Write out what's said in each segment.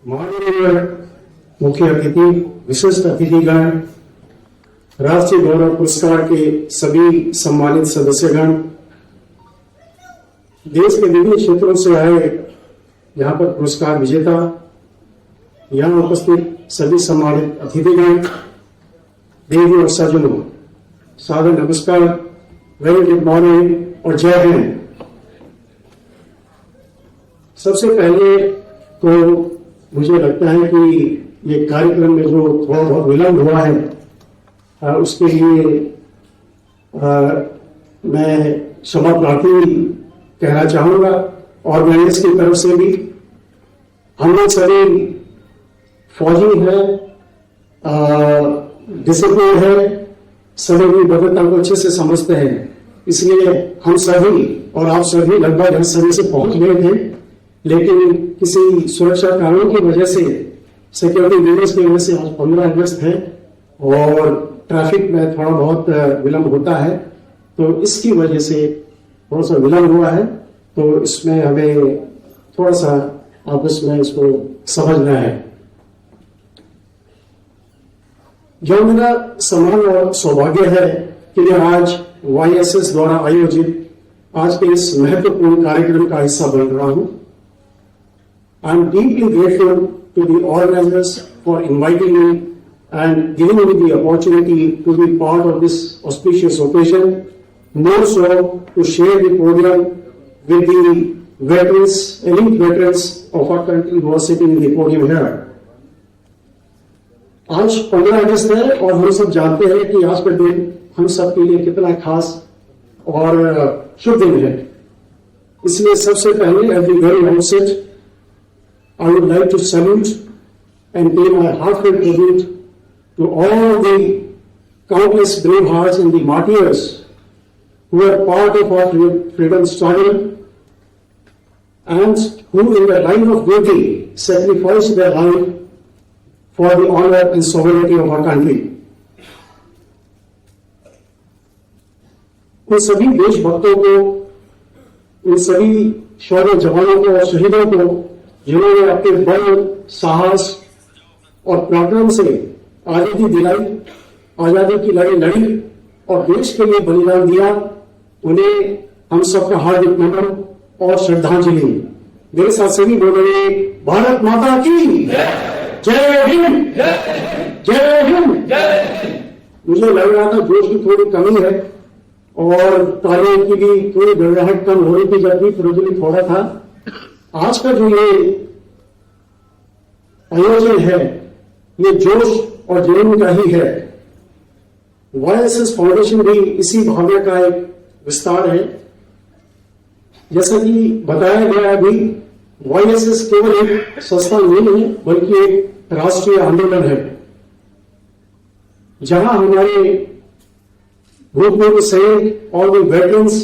माननीय मुख्य अतिथि, विशिष्ट अतिथिगण, राष्ट्रीय गौरव पुरस्कार के सभी सम्मानित सदस्यगण, देश के विभिन्न क्षेत्रों से आए यहाँ पर पुरस्कार विजेता, यहाँ उपस्थित सभी सम्मानित अतिथिगण, देवी और सज्जनों, सादर नमस्कार, वेरी गुड मॉर्निंग और जय हिंद। सबसे पहले तो मुझे लगता है कि ये कार्यक्रम में जो थोड़ा बहुत विलंब हुआ है उसके लिए मैं क्षमा प्रार्थी कहना चाहूंगा। ऑर्गेनाइजर्स की तरफ से भी हम लोग सभी फौजी हैं, डिसिप्लिन है, समय की भद्रता को अच्छे से समझते हैं, इसलिए हम सभी और आप सभी लगभग सभी से पहुंच गए थे, लेकिन किसी सुरक्षा कारणों की वजह से, सिक्योरिटी रीजंस की वजह से आज 15 अगस्त है और ट्रैफिक में थोड़ा बहुत विलंब होता है, तो इसकी वजह से थोड़ा सा विलंब हुआ है। तो इसमें हमें थोड़ा सा आपस में इसको समझना है। जो मेरा सम्मान और सौभाग्य है कि मैं आज YSS द्वारा आयोजित आज के इस महत्वपूर्ण कार्यक्रम का हिस्सा बन रहा हूं। I am deeply grateful to the organizers for inviting me and giving me the opportunity to be part of this auspicious occasion, more so to share the podium with the veterans, elite veterans of our country who are sitting in the podium here. आज 15 अगस्त है और हम सब जानते हैं कि आज का दिन हम सब के लिए कितना खास और शुभ दिन है। इसलिए सबसे पहले at the very outset I would like to salute and pay my heartfelt tribute to all the countless brave hearts and the martyrs who are part of our freedom struggle and who in the line of duty sacrificed their life for the honor and sovereignty of our country. उन सभी देशभक्तों को, उन सभी शौर्य जवानों को और शहीदों को जिन्होंने अपने बल, साहस और पराक्रम से आजादी दिलाई, आजादी की लड़ाई लड़ी और देश के लिए बलिदान दिया, उन्हें हम सबका हार्दिक नमन और श्रद्धांजलि। मेरे साथ सभी बोलेंगे, भारत माता की जय हिंद, जय हिंद। मुझे लग रहा था जोश की थोड़ी कमी है और तालियों की भी थोड़ी गड़गड़ाहट कम होने की जरूरी प्रयोजन थोड़ा था। आज का जो ये आयोजन है, ये जोश और जुनून का ही है। YSS फाउंडेशन भी इसी भावना का एक विस्तार है। जैसा कि बताया गया अभी, YSS केवल एक संस्था नहीं है बल्कि एक राष्ट्रीय आंदोलन है, जहां हमारे भूतपूर्व सैनिक और the veterans,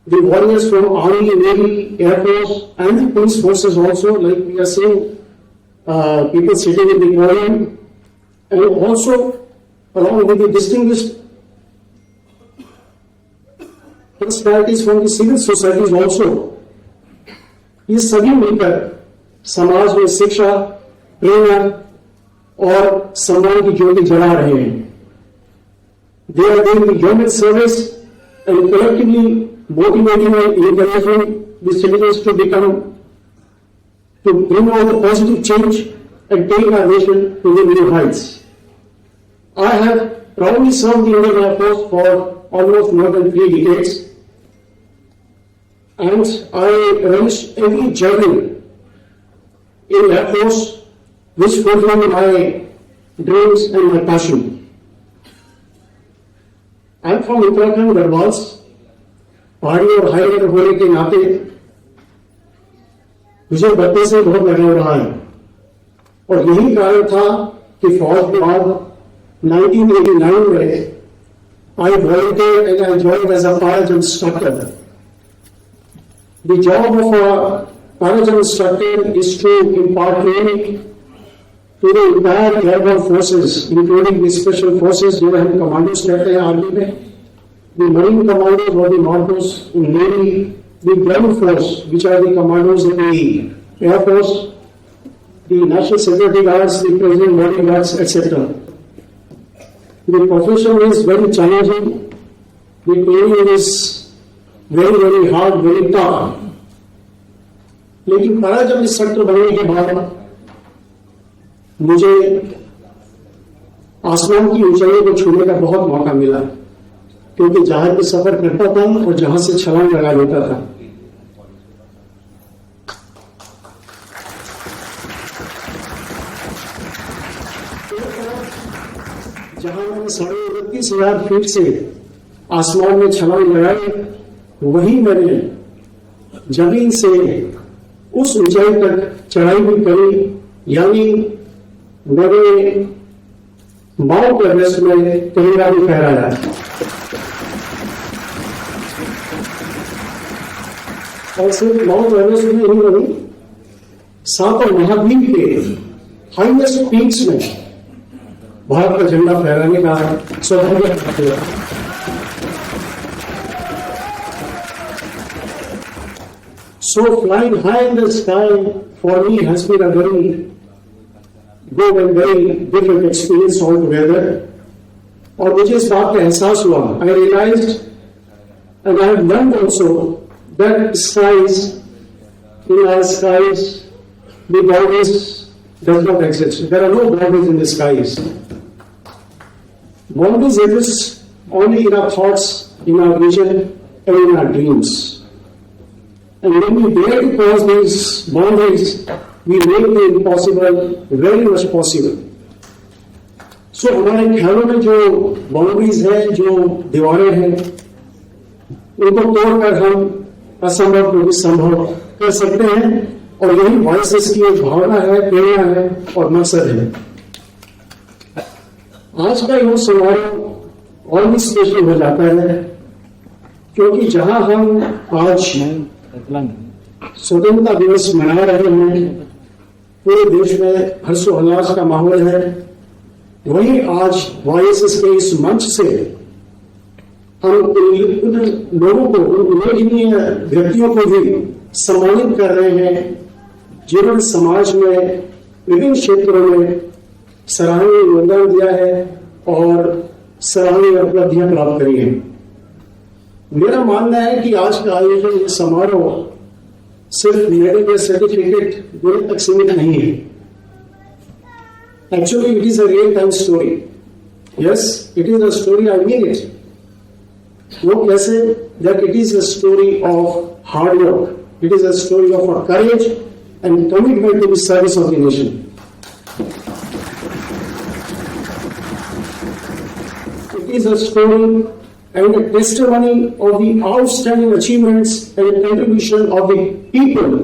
the warriors from Army, Navy, Air Force and the police forces also, like we are seeing people sitting in the podium, and also along with the distinguished personalities from the civil societies also, ये सभी मिलकर समाज में शिक्षा, प्रेरणा और सम्मान की ज्योति जला रहे हैं। They are doing the government service and collectively motivating and encouraging the citizens to bring about a positive change and take our nation to the new heights. I have proudly served the Indian Air Force for almost more than 3 decades, and I relish every journey in Air Force which fulfills my dreams and my passion. I am from Uttarakhand, Garbals, पहाड़ी और highway होने के नाते मुझे बच्चे से बहुत लगाव रहा है और यही कारण था कि फौज के बाद 1989 में I volunteered and I joined as a parajump instructor. The job of a parajump instructor is to impart training to the entire airborne forces, including the special forces, जो हम कमांडोज कहते हैं आर्मी में, the Marine Commandos or the Marcos in Navy, the Ground Force, which are the commandos in the Air Force, the National Security Guards, the President Bodyguards, etc. The profession is very challenging. The training is very, very hard, very tough. लेकिन पता जब instructor बनने के बाद मुझे आसमान की ऊंचाइयों को छूने का बहुत मौका मिला, क्योंकि जहाज में सफर करता था और जहां से छलांग लगा लेता था। जहां मैंने 29,500 फीट से आसमान में छलांग लगाई, वही मैंने जमीन से उस ऊंचाई तक चढ़ाई भी करी, यानी मैंने माउंट एवरेस्ट में तिरंगा भी फहराया। और सिर्फ माउंट एवरेस्ट में ही नहीं, सातों महाद्वीप के हाईएस्ट पीक्स में भारत का झंडा फहराने का सौभाग्य प्राप्त हुआ। So flying high in the sky for me has been a very good and very different experience altogether. और मुझे इस बात का एहसास हुआ, I realized and I have learned also that skies, in our skies, the boundaries does not exist. There are no boundaries in the skies. Boundaries exist only in our thoughts, in our vision, and in our dreams. And when we dare to cross these boundaries, we make the impossible very much possible. So हमारे ख्यालों में जो boundaries हैं, जो दीवारें हैं, उनको तोड़कर हम असंभव को भी संभव कर सकते हैं, और यही वॉइसेस की एक भावना है, प्रेरणा है और मकसद है। आज का यह समारोह और भी स्पेशल हो जाता है, क्योंकि जहां हम आज स्वतंत्रता दिवस मना रहे हैं, पूरे देश में हर्षोल्लास का माहौल है, वहीं आज वॉइसेस के इस मंच से हम उन लोगों को, उन उल्लेखनीय व्यक्तियों को भी सम्मानित कर रहे हैं जिन्होंने समाज में विभिन्न क्षेत्रों में सराहनीय योगदान दिया है और सराहनीय उपलब्धियां प्राप्त करी हैं। मेरा मानना है कि आज का आयोजन समारोह सिर्फ मेडल या सर्टिफिकेट देने तक सीमित नहीं है। Actually it is a real time story. Yes, it is a story, I mean it. वो कैसे? That it is a story of hard work, it is a story of a courage and commitment to the service of the nation. It is a story and a testimony of the outstanding achievements and contribution of the people,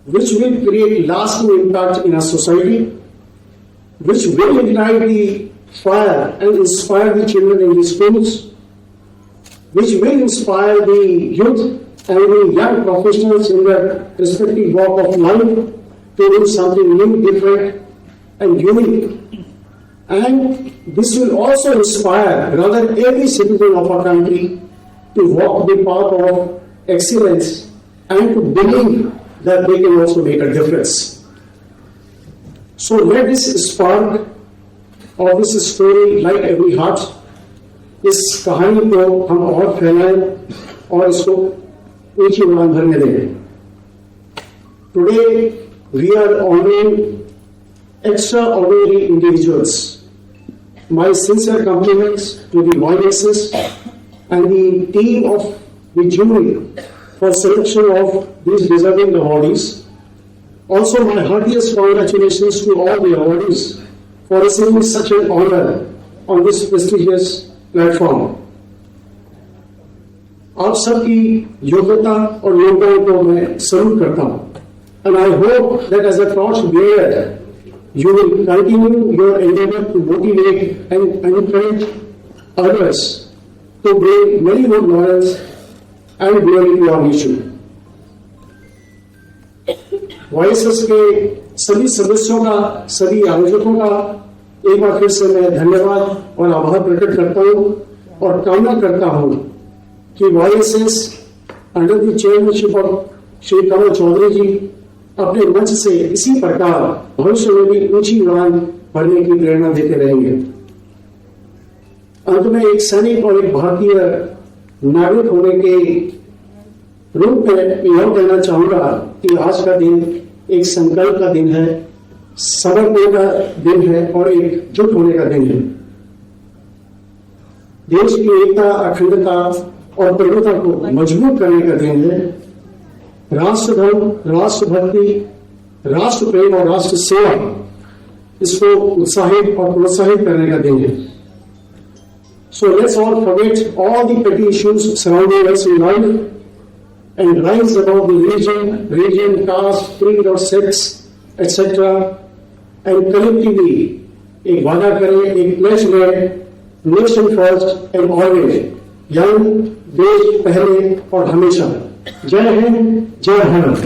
which will create lasting impact in our society, which will ignite the fire and inspire the children in the schools, which will inspire the youth and the young professionals in their respective walk of life to do something new, different and unique. And this will also inspire rather every citizen of our country to walk the path of excellence and to believe that they can also make a difference. So let this spark of this story light every heart. इस कहानी को हम और फैलाएं और इसको एक ही उड़ान भरने दें। Today we are honoring extraordinary individuals. My sincere compliments to the voices and the team of the jury for selection of these deserving awardees. Also, my heartiest congratulations to all the awardees for receiving such an honor on this prestigious platform. आप सबकी योग्यता और योगदान को मैं salute करता हूं, and I hope that as a torch bearer you will continue your endeavor to motivate and encourage others to bring many more laurels and glory to our nation. Voices के सभी सदस्यों का, सभी आयोजकों का एक बार फिर से मैं धन्यवाद और आभार प्रकट करता हूं और कामना करता हूं कि voices under the chairmanship of Shri Kamal Chaudhary ji अपने मंच से इसी प्रकार भविष्य में भी ऊंची उड़ान भरने की प्रेरणा देते रहेंगे। अंत में एक सैनिक और एक भारतीय नागरिक होने के रूप में यह कहना चाहूंगा कि आज का दिन एक संकल्प का दिन है, समर्पण का दिन है और एकजुट होने का दिन है। देश की एकता, अखंडता और प्रभुता को मजबूत करने का दिन है। राष्ट्र धर्म, राष्ट्रभक्ति, राष्ट्र प्रेम और राष्ट्र सेवा, इसको उत्साहित और प्रोत्साहित करने का दिन है। So let's all forget all the petty issues surrounding us in life and rise above the religion, caste, creed or sex, etc. and collectively एक वादा करें, एक प्लेज लें, nation first and always, young, देश पहले और हमेशा। जय हिंद, जय भारत।